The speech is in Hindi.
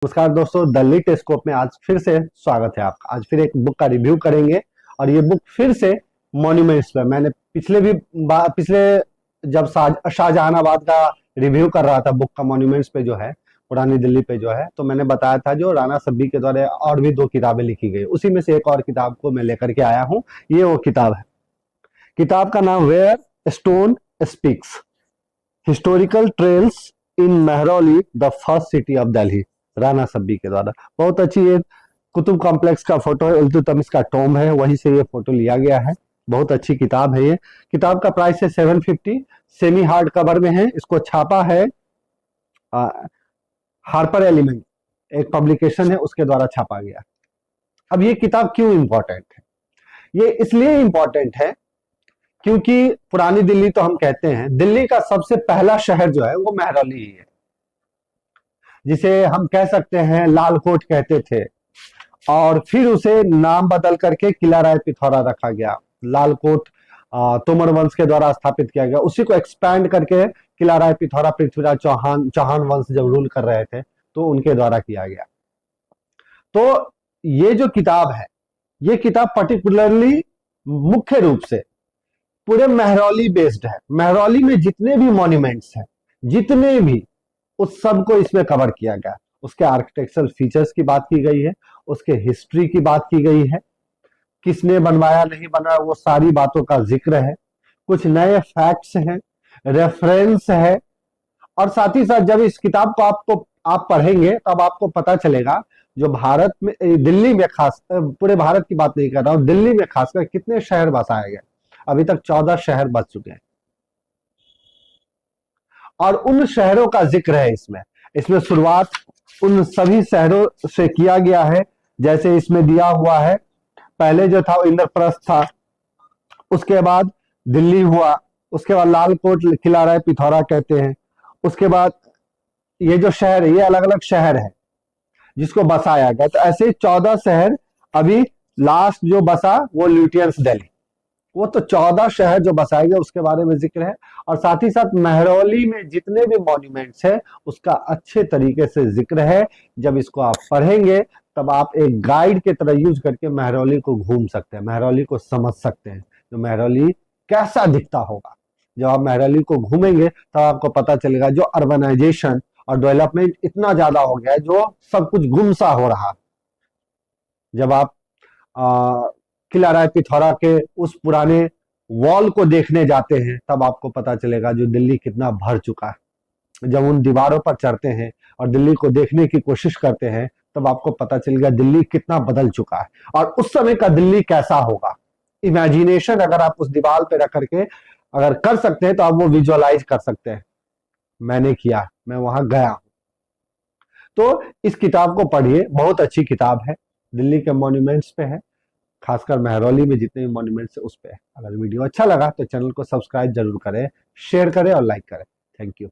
नमस्कार दोस्तों, दिल्ली टेलीस्कोप में आज फिर से स्वागत है आपका। आज फिर एक बुक का रिव्यू करेंगे और ये बुक फिर से मॉन्यूमेंट्स पे। मैंने पिछले जब शाहजहानाबाद का रिव्यू कर रहा था बुक का, मॉन्यूमेंट्स पे जो है, पुरानी दिल्ली पे जो है, तो मैंने बताया था जो राणा सब्बी के द्वारा और भी 2 किताबें लिखी गई, उसी में से एक और किताब को मैं लेकर के आया हूँ। ये वो किताब है। किताब का नाम where stone speaks, historical trails in Mehrauli the first city of Delhi, Rana Safvi के द्वारा। बहुत अच्छी ये कुतुब कॉम्प्लेक्स का फोटो है, इल्तुतमिश का टॉम है, वहीं से ये फोटो लिया गया है। बहुत अच्छी किताब है ये। किताब का प्राइस है 750, सेमी हार्ड कवर में है। इसको छापा है हार्पर एलिमेंट, एक पब्लिकेशन है, उसके द्वारा छापा गया। अब ये किताब क्यों इंपॉर्टेंट है? ये इसलिए इंपॉर्टेंट है क्योंकि पुरानी दिल्ली तो हम कहते हैं, दिल्ली का सबसे पहला शहर जो है वो मेहरौली ही है, जिसे हम कह सकते हैं लाल कोट कहते थे, और फिर उसे नाम बदल करके किला राय पिथौरा रखा गया। लाल कोट तोमर वंश के द्वारा स्थापित किया गया, उसी को एक्सपैंड करके किला राय पिथौरा पृथ्वीराज चौहान वंश जब रूल कर रहे थे तो उनके द्वारा किया गया। तो ये जो किताब है, ये किताब पर्टिकुलरली मुख्य रूप से पूरे मेहरौली बेस्ड है। मेहरौली में जितने भी मॉन्यूमेंट्स हैं, जितने भी, उस सब को इसमें कवर किया गया। उसके आर्किटेक्चरल फीचर्स की बात की गई है, उसके हिस्ट्री की बात की गई है, किसने बनवाया नहीं बनवाया वो सारी बातों का जिक्र है। कुछ नए फैक्ट्स हैं, रेफरेंस है, और साथ ही साथ जब इस किताब को आप पढ़ेंगे तब आपको पता चलेगा जो भारत में, दिल्ली में खास, पूरे भारत की बात नहीं कर रहा हूं, दिल्ली में खासकर कितने शहर बसाए गए। अभी तक 14 शहर बच चुके हैं और उन शहरों का जिक्र है इसमें। इसमें शुरुआत उन सभी शहरों से किया गया है, जैसे इसमें दिया हुआ है। पहले जो था वो इंद्रप्रस्थ था, उसके बाद दिल्ली हुआ, उसके बाद लाल कोट किला राय पिथौरा कहते हैं, उसके बाद ये जो शहर है ये अलग अलग शहर है जिसको बसाया गया। तो ऐसे 14 शहर। अभी लास्ट जो बसा वो ल्यूटियंस दिल्ली, वो तो 14 शहर जो बसाए गए उसके बारे में जिक्र है। और साथ ही साथ मेहरौली में जितने भी मॉन्यूमेंट्स है उसका अच्छे तरीके से जिक्र है। जब इसको आप पढ़ेंगे तब आप एक गाइड के तरह यूज करके मेहरौली को घूम सकते हैं, मेहरौली को समझ सकते हैं, जो मेहरौली कैसा दिखता होगा। जब आप मेहरौली को घूमेंगे तब आपको पता चलेगा जो अर्बनाइजेशन और डेवलपमेंट इतना ज्यादा हो गया है, जो सब कुछ गुमसा हो रहा। जब आप किला राय पिथौरा के उस पुराने वॉल को देखने जाते हैं तब आपको पता चलेगा जो दिल्ली कितना भर चुका है। जब उन दीवारों पर चढ़ते हैं और दिल्ली को देखने की कोशिश करते हैं तब आपको पता चलेगा दिल्ली कितना बदल चुका है और उस समय का दिल्ली कैसा होगा। इमेजिनेशन अगर आप उस दीवार पे रख करके अगर कर सकते हैं तो आप वो विजुअलाइज कर सकते हैं। मैंने किया, मैं वहां गया हूं। तो इस किताब को पढ़िए, बहुत अच्छी किताब है, दिल्ली के मॉन्यूमेंट्स पे है, खासकर मेहरौली में जितने भी मॉन्यूमेंट्स है उस पे है। अगर वीडियो अच्छा लगा तो चैनल को सब्सक्राइब जरूर करें, शेयर करें और लाइक करें। Thank you.